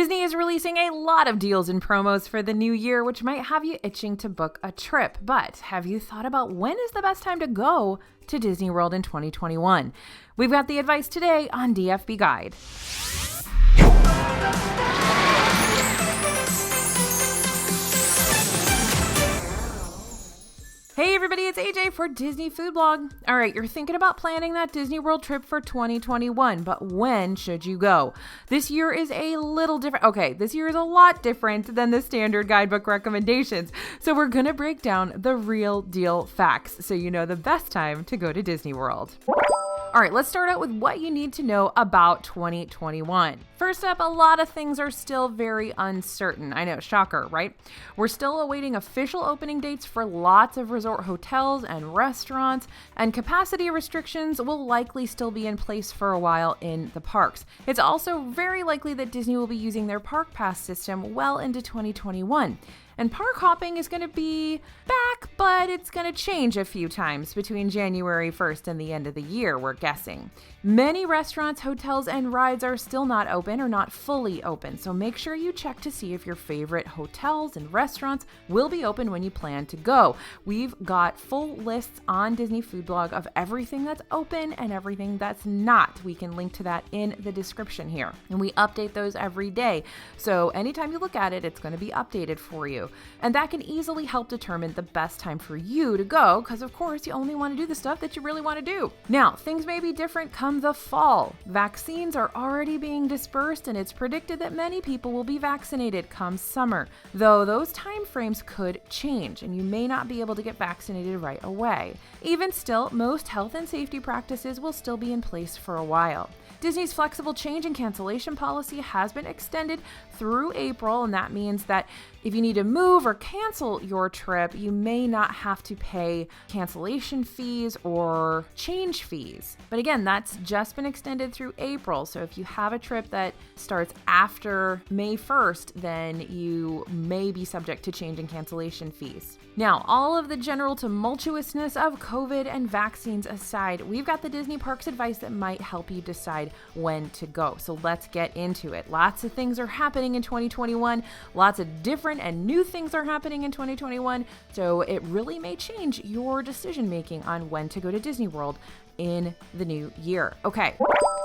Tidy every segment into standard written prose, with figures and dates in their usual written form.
Disney is releasing a lot of deals and promos for the new year, which might have you itching to book a trip. But have you thought about when is the best time to go to Disney World in 2021? We've got the advice today on DFB Guide. Hey everybody, it's AJ for Disney Food Blog. All right, you're thinking about planning that Disney World trip for 2021, but when should you go? This year is a little different. Okay, this year is a lot different than the standard guidebook recommendations. So we're going to break down the real deal facts so you know the best time to go to Disney World. All right, let's start out with what you need to know about 2021. First up, a lot of things are still very uncertain. I know, shocker, right? We're still awaiting official opening dates for lots of resort hotels and restaurants, and capacity restrictions will likely still be in place for a while in the parks. It's also very likely that Disney will be using their Park Pass system well into 2021. And park hopping is going to be back, but it's going to change a few times between January 1st and the end of the year, we're guessing. Many restaurants, hotels, and rides are still not open or not fully open, so make sure you check to see if your favorite hotels and restaurants will be open when you plan to go. We've got full lists on Disney Food Blog of everything that's open and everything that's not. We can link to that in the description here, and we update those every day. So anytime you look at it, it's going to be updated for you. And that can easily help determine the best time for you to go, because of course you only want to do the stuff that you really want to do. Now, things may be different come the fall. Vaccines are already being dispersed, and it's predicted that many people will be vaccinated come summer, though those time frames could change and you may not be able to get vaccinated right away. Even still, most health and safety practices will still be in place for a while. Disney's flexible change and cancellation policy has been extended through April, and that means that if you need to move or cancel your trip, you may not have to pay cancellation fees or change fees. But again, that's just been extended through April. So if you have a trip that starts after May 1st, then you may be subject to change and cancellation fees. Now, all of the general tumultuousness of COVID and vaccines aside, we've got the Disney Parks advice that might help you decide when to go. So let's get into it. Lots of things are happening in 2021. Lots of different and new things are happening in 2021. So it really may change your decision making on when to go to Disney World in the new year. Okay,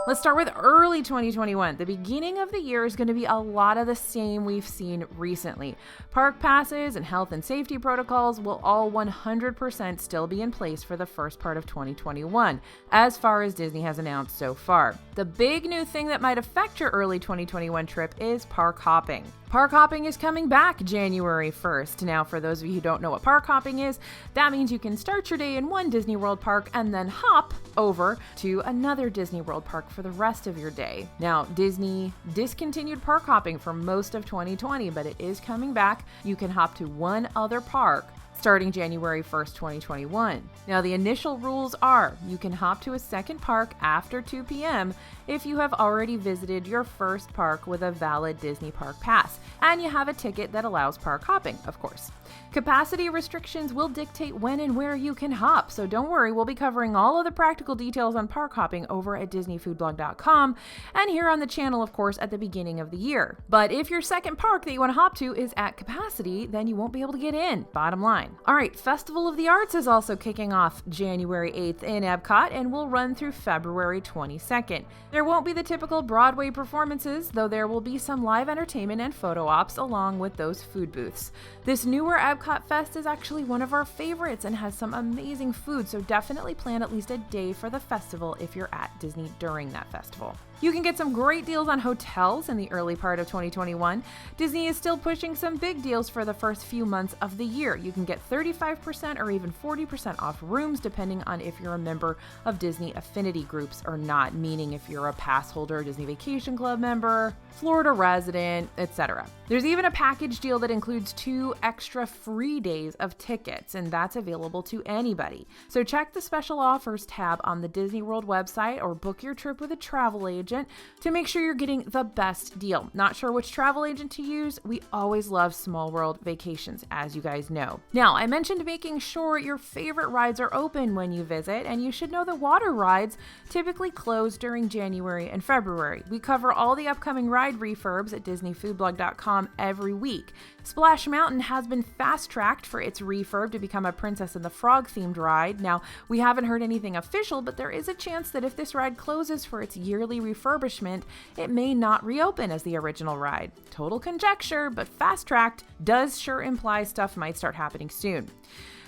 let's start with early 2021. The beginning of the year is going to be a lot of the same we've seen recently. Park passes and health and safety protocols will all 100% still be in place for the first part of 2021, as far as Disney has announced so far. The big new thing that might affect your early 2021 trip is park hopping. Park hopping is coming back January 1st. Now, for those of you who don't know what park hopping is, that means you can start your day in one Disney World park and then hop over to another Disney World park for the rest of your day. Now, Disney discontinued park hopping for most of 2020, but it is coming back. You can hop to one other park starting January 1st, 2021. Now, the initial rules are you can hop to a second park after 2 p.m. if you have already visited your first park with a valid Disney Park Pass, and you have a ticket that allows park hopping, of course. Capacity restrictions will dictate when and where you can hop, so don't worry, we'll be covering all of the practical details on park hopping over at DisneyFoodBlog.com and here on the channel, of course, at the beginning of the year. But if your second park that you want to hop to is at capacity, then you won't be able to get in, bottom line. All right, Festival of the Arts is also kicking off January 8th in Epcot and will run through February 22nd. There won't be the typical Broadway performances, though there will be some live entertainment and photo ops along with those food booths. This newer Epcot Fest is actually one of our favorites and has some amazing food, so definitely plan at least a day for the festival if you're at Disney during that festival. You can get some great deals on hotels in the early part of 2021. Disney is still pushing some big deals for the first few months of the year. You can get 35% or even 40% off rooms depending on if you're a member of Disney affinity groups or not, meaning if you're a pass holder, Disney Vacation Club member, Florida resident, etc. There's even a package deal that includes 2 extra free days of tickets, and that's available to anybody. So check the special offers tab on the Disney World website or book your trip with a travel agent agent to make sure you're getting the best deal. Not sure which travel agent to use? We always love Small World Vacations, as you guys know. Now, I mentioned making sure your favorite rides are open when you visit, and you should know the water rides typically close during January and February. We cover all the upcoming ride refurbs at DisneyFoodblog.com every week. Splash Mountain has been fast-tracked for its refurb to become a Princess and the Frog themed ride. Now, we haven't heard anything official, but there is a chance that if this ride closes for its yearly refurbishment, it may not reopen as the original ride. Total conjecture, but fast-tracked does sure imply stuff might start happening soon.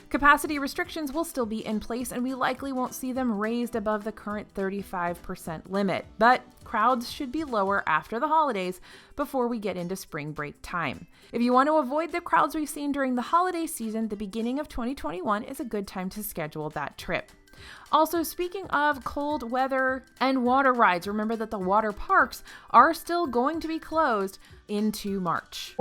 Capacity restrictions will still be in place, and we likely won't see them raised above the current 35% limit, but crowds should be lower after the holidays before we get into spring break time. If you want to avoid the crowds we've seen during the holiday season, the beginning of 2021 is a good time to schedule that trip. Also, speaking of cold weather and water rides, remember that the water parks are still going to be closed into March.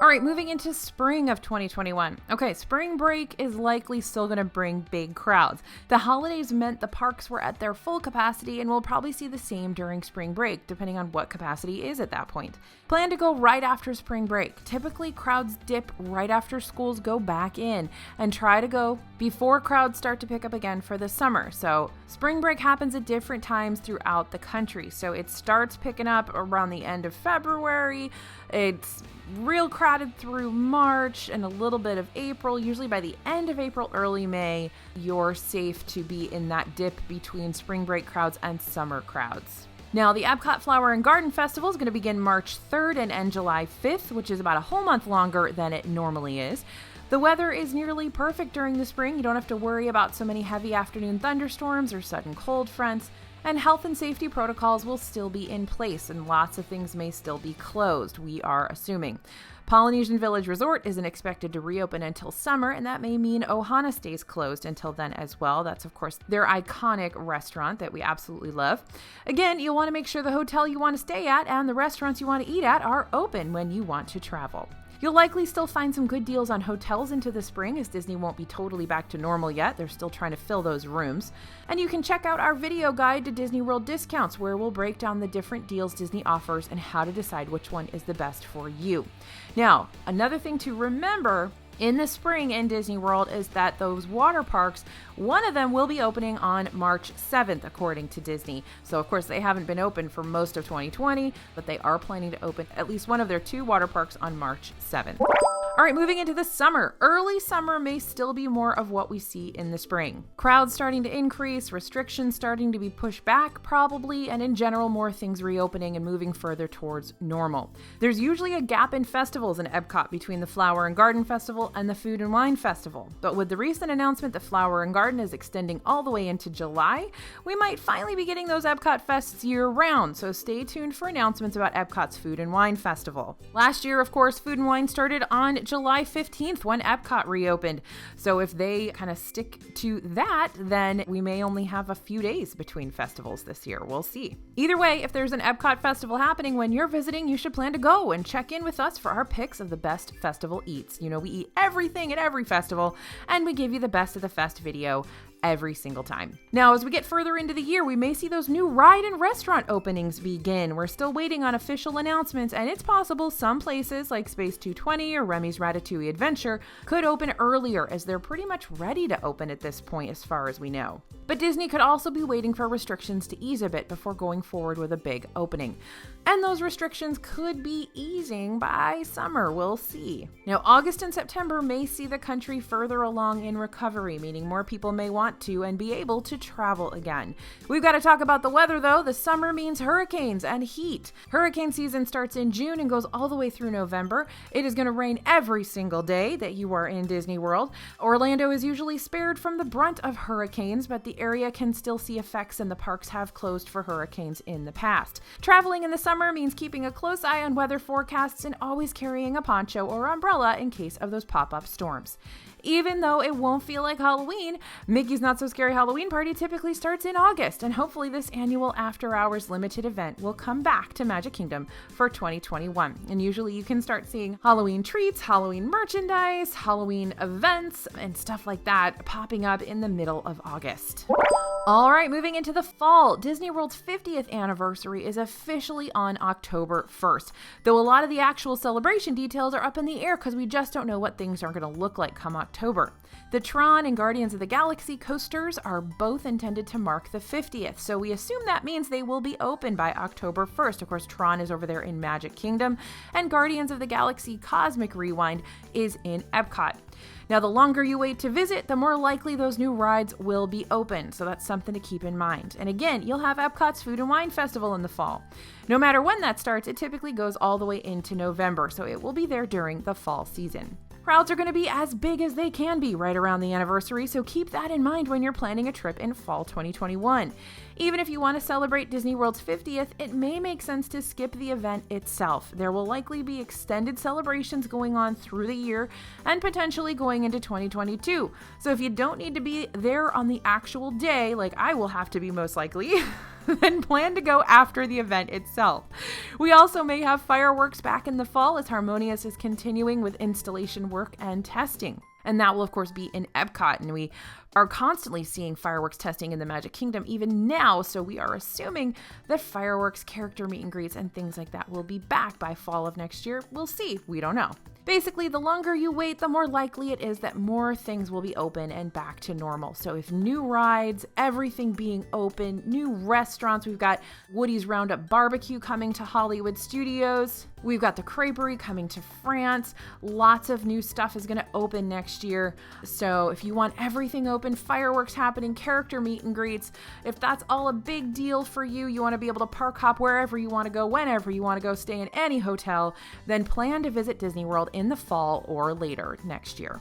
All right, moving into spring of 2021. Okay, spring break is likely still going to bring big crowds. The holidays meant the parks were at their full capacity, and we'll probably see the same during spring break, depending on what capacity is at that point. Plan to go right after spring break. Typically, crowds dip right after schools go back in, and try to go before crowds start to pick up again for the summer. So spring break happens at different times throughout the country. So it starts picking up around the end of February. It's real crowded through March and a little bit of April. Usually by the end of April, early May, you're safe to be in that dip between spring break crowds and summer crowds. Now, the Epcot Flower and Garden Festival is going to begin March 3rd and end July 5th, which is about a whole month longer than it normally is. The weather is nearly perfect during the spring. You don't have to worry about so many heavy afternoon thunderstorms or sudden cold fronts. And health and safety protocols will still be in place, and lots of things may still be closed, we are assuming. Polynesian Village Resort isn't expected to reopen until summer, and that may mean Ohana stays closed until then as well. That's, of course, their iconic restaurant that we absolutely love. Again, you'll want to make sure the hotel you want to stay at and the restaurants you want to eat at are open when you want to travel. You'll likely still find some good deals on hotels into the spring, as Disney won't be totally back to normal yet. They're still trying to fill those rooms. And you can check out our video guide to Disney World discounts, where we'll break down the different deals Disney offers and how to decide which one is the best for you. Now, another thing to remember in the spring in Disney World is that those water parks, one of them will be opening on March 7th, according to Disney. So, of course, they haven't been open for most of 2020, but they are planning to open at least one of their 2 water parks on March 7th. All right, moving into the summer. Early summer may still be more of what we see in the spring. Crowds starting to increase, restrictions starting to be pushed back probably, and in general, more things reopening and moving further towards normal. There's usually a gap in festivals in Epcot between the Flower and Garden Festival and the Food and Wine Festival. But with the recent announcement that Flower and Garden is extending all the way into July, we might finally be getting those Epcot fests year-round, so stay tuned for announcements about Epcot's Food and Wine Festival. Last year, of course, Food and Wine started on July 15th when Epcot reopened. So if they kind of stick to that, then we may only have a few days between festivals this year. We'll see. Either way, if there's an Epcot festival happening when you're visiting, you should plan to go and check in with us for our picks of the best festival eats. You know, we eat everything at every festival, and we give you the best of the fest video every single time. Now, as we get further into the year, we may see those new ride and restaurant openings begin. We're still waiting on official announcements, and it's possible some places like Space 220 or Remy's Ratatouille Adventure could open earlier, as they're pretty much ready to open at this point as far as we know. But Disney could also be waiting for restrictions to ease a bit before going forward with a big opening. And those restrictions could be easing by summer, we'll see. Now, August and September may see the country further along in recovery, meaning more people may want to and be able to travel again. We've got to talk about the weather though. The summer means hurricanes and heat. Hurricane season starts in June and goes all the way through November. It is going to rain every single day that you are in Disney World. Orlando is usually spared from the brunt of hurricanes, but the area can still see effects, and the parks have closed for hurricanes in the past. Traveling in the summer means keeping a close eye on weather forecasts and always carrying a poncho or umbrella in case of those pop-up storms. Even though it won't feel like Halloween, Mickey's Not So Scary Halloween Party typically starts in August, and hopefully this annual after-hours limited event will come back to Magic Kingdom for 2021. And usually you can start seeing Halloween treats, Halloween merchandise, Halloween events, and stuff like that popping up in the middle of August. All right, moving into the fall, Disney World's 50th anniversary is officially on October 1st, though a lot of the actual celebration details are up in the air because we just don't know what things are going to look like come October. The Tron and Guardians of the Galaxy coasters are both intended to mark the 50th, so we assume that means they will be open by October 1st. Of course, Tron is over there in Magic Kingdom, and Guardians of the Galaxy Cosmic Rewind is in Epcot. Now, the longer you wait to visit, the more likely those new rides will be open, so that's something to keep in mind. And again, you'll have Epcot's Food and Wine Festival in the fall. No matter when that starts, it typically goes all the way into November, so it will be there during the fall season. Crowds are going to be as big as they can be right around the anniversary, so keep that in mind when you're planning a trip in fall 2021. Even if you want to celebrate Disney World's 50th, it may make sense to skip the event itself. There will likely be extended celebrations going on through the year and potentially going into 2022. So if you don't need to be there on the actual day, like I will have to be most likely, then plan to go after the event itself. We also may have fireworks back in the fall as Harmonious is continuing with installation work and testing. And that will, of course, be in Epcot. And we are constantly seeing fireworks testing in the Magic Kingdom even now. So we are assuming that fireworks, character meet and greets, and things like that will be back by fall of next year. We'll see. We don't know. Basically, the longer you wait, the more likely it is that more things will be open and back to normal. So if new rides, everything being open, new restaurants, we've got Woody's Roundup Barbecue coming to Hollywood Studios. We've got the Creperie coming to France. Lots of new stuff is going to open next year. So if you want everything open, fireworks happening, character meet and greets, if that's all a big deal for you, you want to be able to park hop wherever you want to go, whenever you want to go, stay in any hotel, then plan to visit Disney World in the fall or later next year.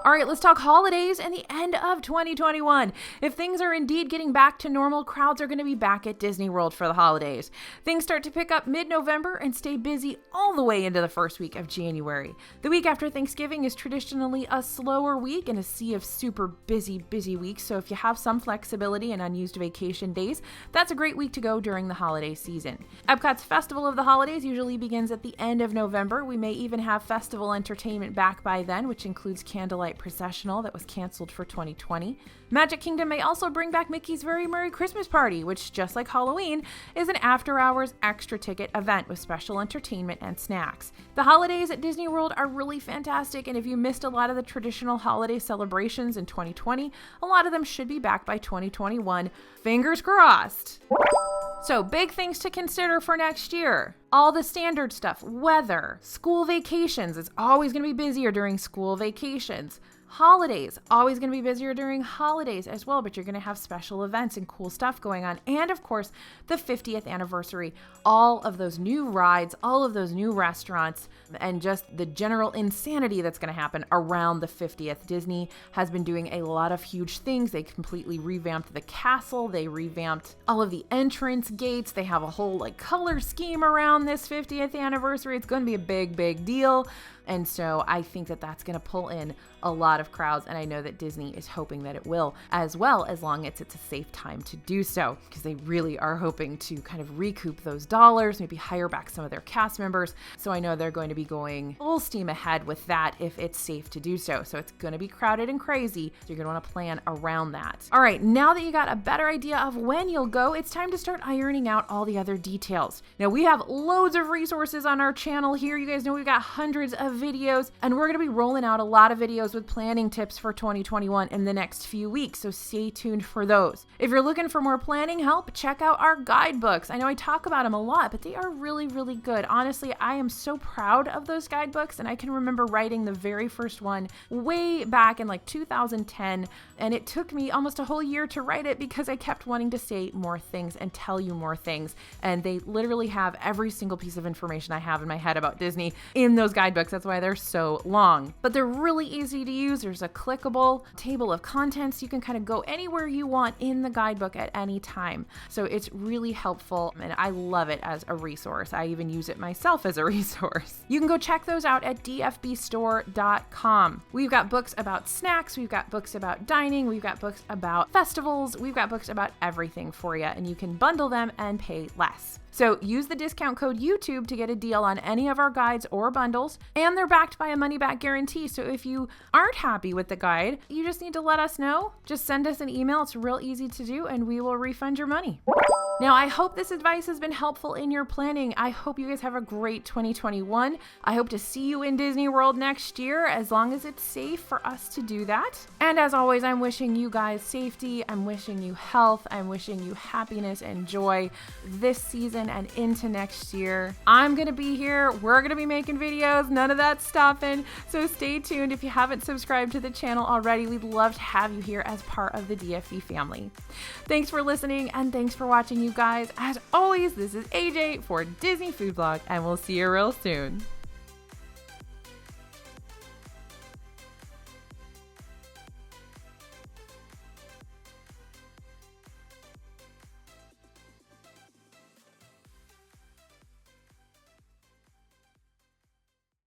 All right, let's talk holidays and the end of 2021. If things are indeed getting back to normal, crowds are going to be back at Disney World for the holidays. Things start to pick up mid-November and stay busy all the way into the first week of January. The week after Thanksgiving is traditionally a slower week and a sea of super busy weeks. So if you have some flexibility and unused vacation days, that's a great week to go during the holiday season. Epcot's Festival of the Holidays usually begins at the end of November. We may even have festival entertainment back by then, which includes Candlelight Processional that was canceled for 2020. Magic Kingdom may also bring back Mickey's Very Merry Christmas Party, which, just like Halloween, is an after-hours extra ticket event with special entertainment and snacks. The holidays at Disney World are really fantastic, and if you missed a lot of the traditional holiday celebrations in 2020, a lot of them should be back by 2021. Fingers crossed! So, big things to consider for next year. All the standard stuff, weather, school vacations. It's always going to be busier during school vacations. Holidays, always going to be busier during holidays as well, but you're going to have special events and cool stuff going on. And of course, the 50th anniversary, all of those new rides, all of those new restaurants, and just the general insanity that's going to happen around the 50th. Disney has been doing a lot of huge things. They completely revamped the castle. They revamped all of the entrance gates. They have a whole color scheme around this 50th anniversary. It's going to be a big deal. And so I think that that's going to pull in a lot of crowds. And I know that Disney is hoping that it will as well, as long as it's a safe time to do so, because they really are hoping to kind of recoup those dollars, maybe hire back some of their cast members. So I know they're going to be going full steam ahead with that if it's safe to do so. So it's going to be crowded and crazy. So you're going to want to plan around that. All right, now that you got a better idea of when you'll go, it's time to start ironing out all the other details. Now we have loads of resources on our channel here. You guys know we've got hundreds of videos, and we're going to be rolling out a lot of videos with planning tips for 2021 in the next few weeks, so stay tuned for those. If you're looking for more planning help, check out our guidebooks. I know I talk about them a lot, but they are really good. Honestly, I am so proud of those guidebooks, and I can remember writing the very first one way back in 2010, and it took me almost a whole year to write it because I kept wanting to say more things and tell you more things, and they literally have every single piece of information I have in my head about Disney in those guidebooks. That's why they're so long, but they're really easy to use. There's a clickable table of contents. You can kind of go anywhere you want in the guidebook at any time. So it's really helpful, and I love it as a resource. I even use it myself as a resource. You can go check those out at dfbstore.com. We've got books about snacks. We've got books about dining. We've got books about festivals. We've got books about everything for you, and you can bundle them and pay less. So use the discount code YouTube to get a deal on any of our guides or bundles, and they're backed by a money-back guarantee. So if you aren't happy with the guide, you just need to let us know. Just send us an email. It's real easy to do, and we will refund your money. Now, I hope this advice has been helpful in your planning. I hope you guys have a great 2021. I hope to see you in Disney World next year, as long as it's safe for us to do that. And as always, I'm wishing you guys safety. I'm wishing you health. I'm wishing you happiness and joy this season and into next year. I'm going to be here. We're going to be making videos. None of that's stopping. So stay tuned. If you haven't subscribed to the channel already, we'd love to have you here as part of the DFE family. Thanks for listening, and thanks for watching, you guys. As always, this is AJ for Disney Food Blog, and we'll see you real soon.